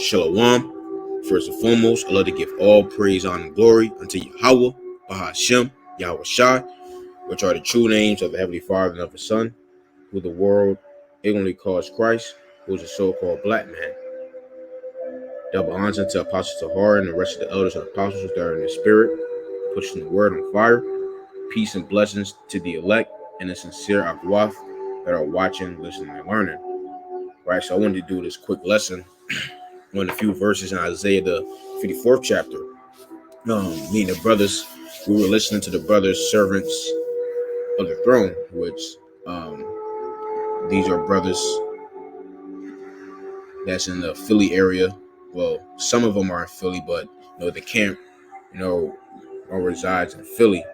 Shalom. First and foremost, I love to give all praise, honor, and glory unto Yahweh, Bahashem, Yahweh Shai, which are the true names of the Heavenly Father and of the Son, who the world ignorantly calls Christ, who is a so-called black man. Double honors unto Apostle Tahar and the rest of the elders and apostles that are in the spirit, pushing the word on fire. Peace and blessings to the elect and the sincere Akwaf that are watching, listening, and learning. Right, so I wanted to do this quick lesson on a few verses in Isaiah, the 54th chapter. Me and the brothers, we were listening to the brothers, servants of the throne, which these are brothers that's in the Philly area. Well, some of them are in Philly, but the camp, all resides in Philly.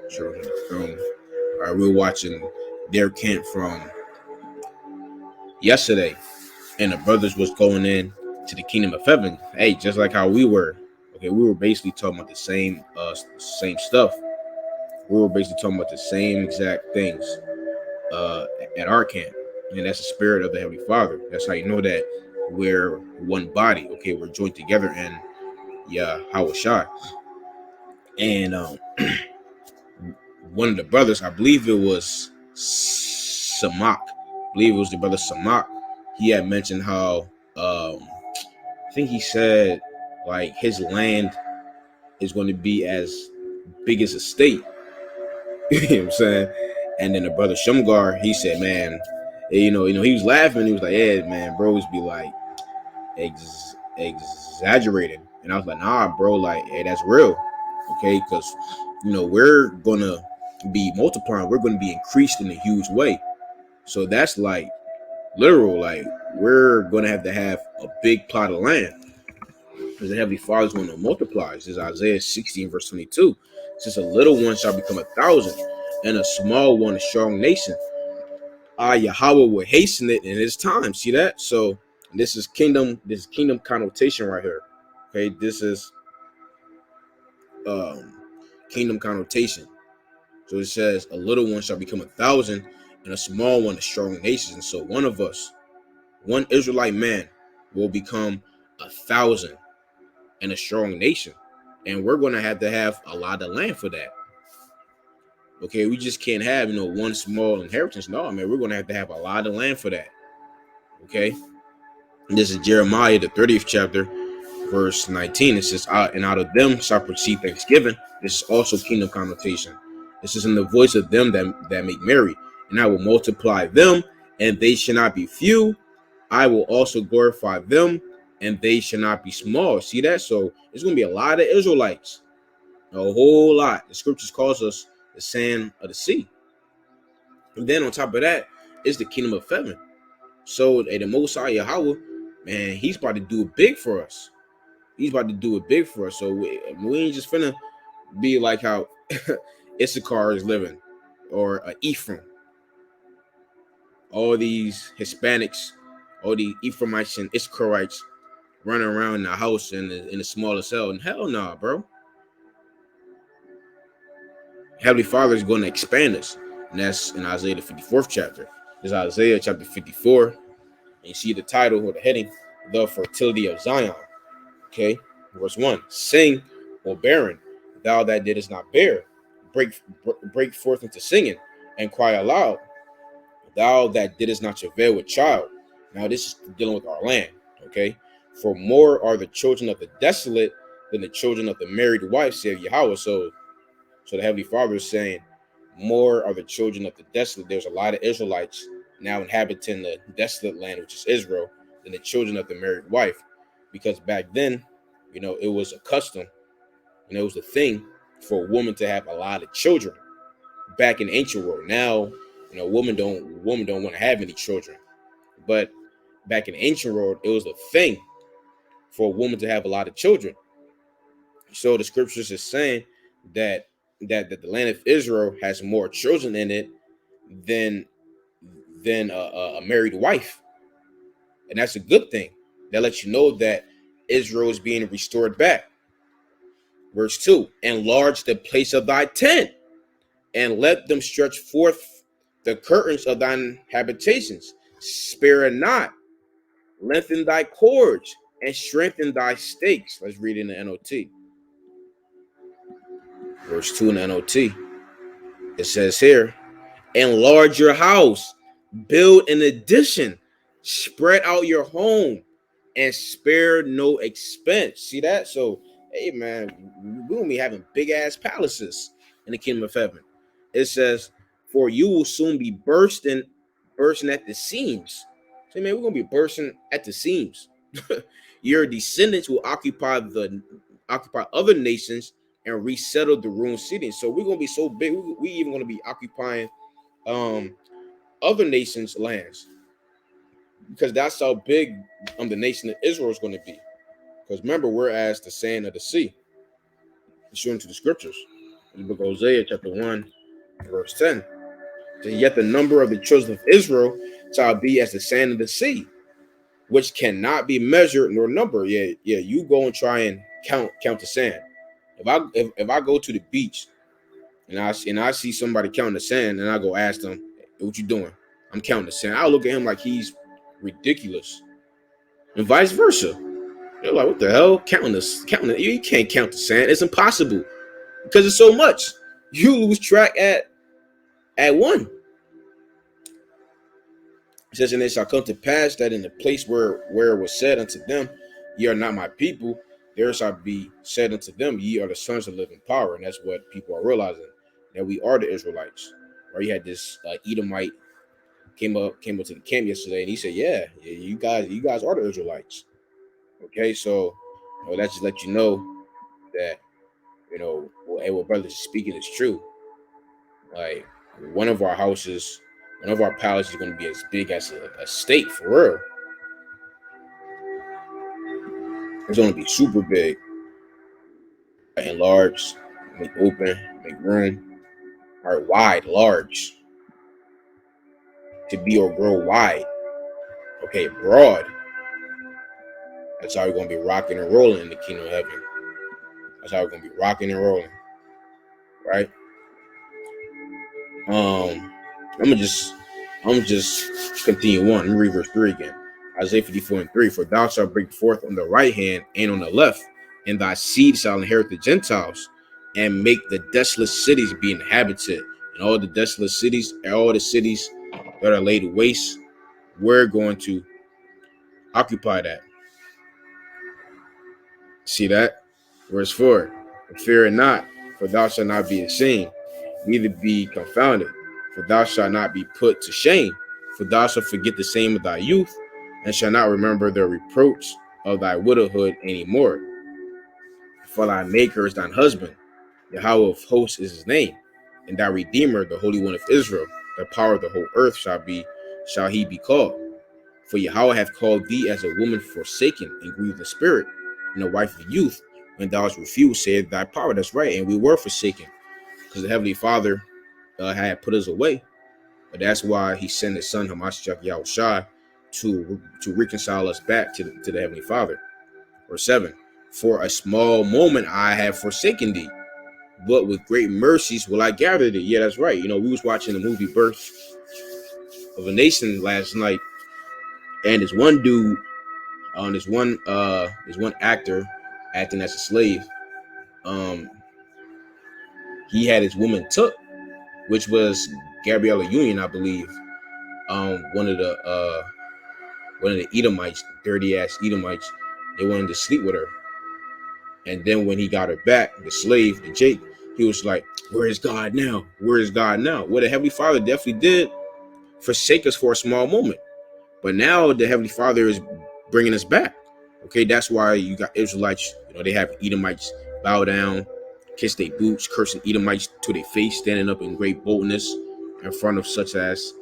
Servants of the throne. All right, we were watching their camp from yesterday, and the brothers was going in to the kingdom of heaven. Hey, just like how we were. Okay, we were basically talking about the same stuff. We were basically talking about the same exact things at our camp, and that's the spirit of the Heavenly Father. That's how you know that we're one body. Okay, we're joined together in Yahweh Shai. And one of the brothers, I believe it was Samak. I believe it was the brother Samak. He had mentioned how I think he said like his land is going to be as big as a state. You know what I'm saying? And then the brother Shumgar, he said, man, he was laughing. He was like, yeah, man, bros be like exaggerating. And I was like, nah, bro, like, hey, that's real. Okay, because we're gonna be multiplying, we're gonna be increased in a huge way. So that's like literal, like we're gonna have a big plot of land. Because the Heavenly Father is going to multiply. This is Isaiah 16, verse 22. Since a little one shall become 1,000, and a small one a strong nation, Yahweh will hasten it in his time. See that? So this is kingdom connotation right here. Okay, this is kingdom connotation. So it says a little one shall become 1,000, and a small one a strong nation. And so one of us, one Israelite man, will become 1,000 and a strong nation. And we're going to have a lot of land for that. Okay, we just can't have, one small inheritance. No, man, we're going to have a lot of land for that. Okay, and this is Jeremiah, the 30th chapter, verse 19. It says, and out of them shall proceed thanksgiving. This is also kingdom connotation. This is in the voice of them that make merry. And I will multiply them, and they shall not be few. I will also glorify them, and they shall not be small. See that? So there's going to be a lot of Israelites. A whole lot. The scriptures calls us the sand of the sea. And then on top of that is the kingdom of heaven. So the Most High Yahweh, man, he's about to do it big for us. He's about to do it big for us. So we ain't just finna be like how Issachar is living, or Ephraim. All these Hispanics, all these Ephraimites and Issacharites running around in the house in the smallest cell. And hell nah, bro. Heavenly Father is going to expand us. And that's in Isaiah the 54th chapter. There's Isaiah chapter 54. And you see the title or the heading, The Fertility of Zion. Okay. Verse 1. Sing, O barren, thou that didst not bear. Break forth into singing and cry aloud, thou that didst not travail with child. Now this is dealing with our land. Okay. For more are the children of the desolate than the children of the married wife, said Yahweh. So the Heavenly Father is saying, more are the children of the desolate. There's a lot of Israelites now inhabiting the desolate land, which is Israel, than the children of the married wife. Because back then, it was a custom, and it was a thing for a woman to have a lot of children. Back in ancient world, now, women don't want to have any children. But back in ancient world, it was a thing for a woman to have a lot of children. So the scriptures is saying that the land of Israel has more children in it than a married wife. And that's a good thing. That lets you know that Israel is being restored back. Verse 2, enlarge the place of thy tent, and let them stretch forth the curtains of thine habitations. Spare not, lengthen thy cords, and strengthen thy stakes. Let's read in the NOT. Verse 2 in the NOT. It says here, enlarge your house, build an addition, spread out your home, and spare no expense. See that? So, hey man, we're gonna be having big ass palaces in the kingdom of heaven. It says, for you will soon be bursting at the seams. See, man, we're gonna be bursting at the seams. Your descendants will occupy other nations and resettle the ruined cities. So we're gonna be so big, we even gonna be occupying other nations' lands, because that's how big the nation of Israel is going to be. Because remember, we're as the sand of the sea, according to the scriptures. In the book of Hosea, chapter 1, verse 10. So yet the number of the children of Israel shall be as the sand of the sea, which cannot be measured nor numbered. Yeah, you go and try and count the sand. If I go to the beach and I see somebody counting the sand, and I go ask them, hey, what you doing? I'm counting the sand. I'll look at him like he's ridiculous, and vice versa. They're like, what the hell? Counting it. You can't count the sand. It's impossible because it's so much. You lose track at one. It says, and it shall come to pass that in the place where it was said unto them, ye are not my people, there shall be said unto them, ye are the sons of living power. And that's what people are realizing, that we are the Israelites. Or you had this Edomite came up to the camp yesterday, and he said, yeah, you guys are the Israelites. Okay, so that just let you know that what brothers speaking is true. Like, one of our palaces is going to be as big as a state, for real. It's going to be super big, enlarge, make open, make room, or wide, large, to be or grow wide. Okay, broad. That's how we're going to be rocking and rolling in the kingdom of heaven. That's how we're going to be rocking and rolling, right? I'm just continue on. Let me read verse 3 again. Isaiah 54:3. For thou shalt break forth on the right hand and on the left, and thy seed shall inherit the Gentiles, and make the desolate cities be inhabited. And all the desolate cities, and all the cities that are laid waste, we're going to occupy that. See that? Verse 4. Fear it not, for thou shalt not be ashamed, neither be confounded, for thou shalt not be put to shame. For thou shalt forget the shame of thy youth, and shalt not remember the reproach of thy widowhood any more. For thy maker is thine husband, Yahweh of hosts is his name, and thy redeemer, the Holy One of Israel. The power of the whole earth shall he be called. For Yahweh hath called thee as a woman forsaken and grieved in spirit, and a wife of youth. When thou hast refused, said thy power. That's right, and we were forsaken, because the Heavenly Father had put us away. But that's why he sent his son Hamashiach Yahushua to reconcile us back to the Heavenly Father. Verse 7. For a small moment I have forsaken thee, but with great mercies will I gather thee. Yeah, that's right. We was watching the movie Birth of a Nation last night, and this one dude, this one actor acting as a slave, he had his woman took, which was Gabriella Union, I believe. One of the Edomites, dirty ass Edomites, they wanted to sleep with her. And then when he got her back, the slave, the Jake, he was like, where is God now? Where is God now? Well, the Heavenly Father definitely did forsake us for a small moment. But now the Heavenly Father is bringing us back. Okay, that's why you got Israelites, they have Edomites bow down, kiss their boots, cursing Edomites to their face, standing up in great boldness in front of such as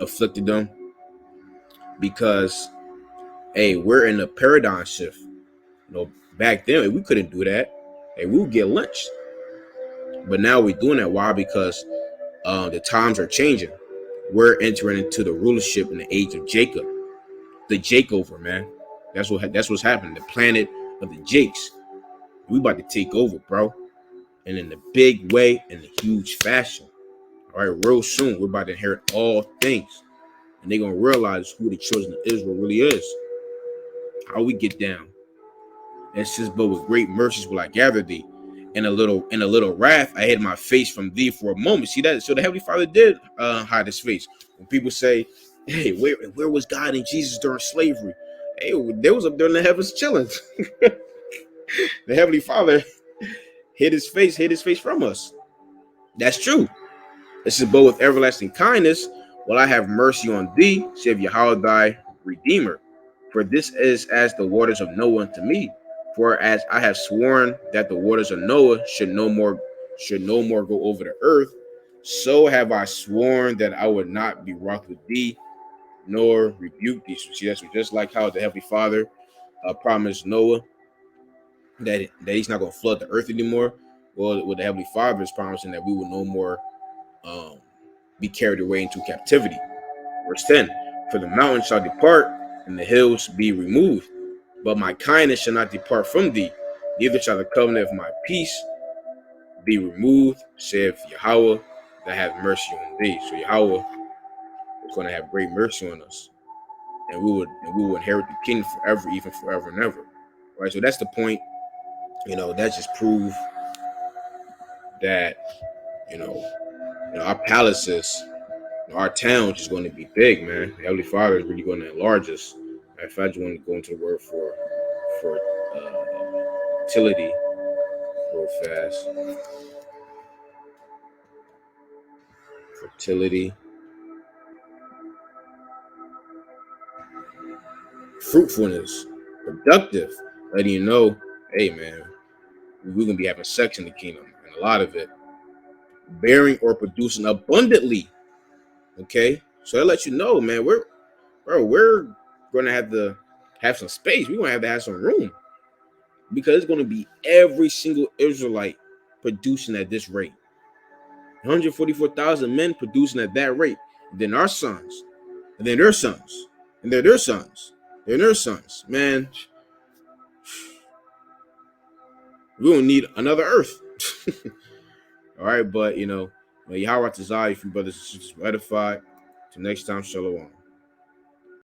afflicted them. Because, hey, we're in a paradigm shift. Back then, we couldn't do that. Hey, we would get lynched. But now we're doing that. Why? Because the times are changing. We're entering into the rulership in the age of Jacob. The Jakeover, man. That's what's happening. The planet of the Jakes. We about to take over, bro. And in a big way, in a huge fashion. All right, real soon, we're about to inherit all things. and they're gonna realize who the children of Israel really is. How we get down. It says, but with great mercies will I gather thee. In a little wrath, I hid my face from thee for a moment. See that? So the Heavenly Father did hide his face. When people say, hey, where was God and Jesus during slavery? Hey, they was up there in the heavens chilling. The Heavenly Father hid his face from us. That's true. It says, but with everlasting kindness will I have mercy on thee, saith Yahweh thy Redeemer. For this is as the waters of Noah unto me. For as I have sworn that the waters of Noah should no more go over the earth, so have I sworn that I would not be wroth with thee, nor rebuke thee. So see, that's just like how the Heavenly Father promised Noah that he's not going to flood the earth anymore. Well, with the Heavenly Father is promising that we will no more be carried away into captivity. Verse 10, for the mountains shall depart and the hills be removed, but my kindness shall not depart from thee, neither shall the covenant of my peace be removed, saith Yahweh that hath mercy on thee. So Yahweh is going to have great mercy on us, and we will inherit the kingdom forever, even forever and ever. Right? So that's the point. That just prove that our palaces, our town is going to be big, man. The Heavenly Father is really going to enlarge us. If I just want to go into the word for fertility real fast. Fertility. Fruitfulness. Productive. Letting you know, hey, man, we're going to be having sex in the kingdom, and a lot of it. Bearing or producing abundantly. Okay? So that lets you know, man, we're going to have some space. We're going to have some room. Because it's going to be every single Israelite producing at this rate. 144,000 men producing at that rate. And then our sons. And then their sons. And then their sons. And their sons. Man, we don't need another earth. All right, but, may Yahweh Tazai, if you brothers and sisters were edified. Till next time, shalom.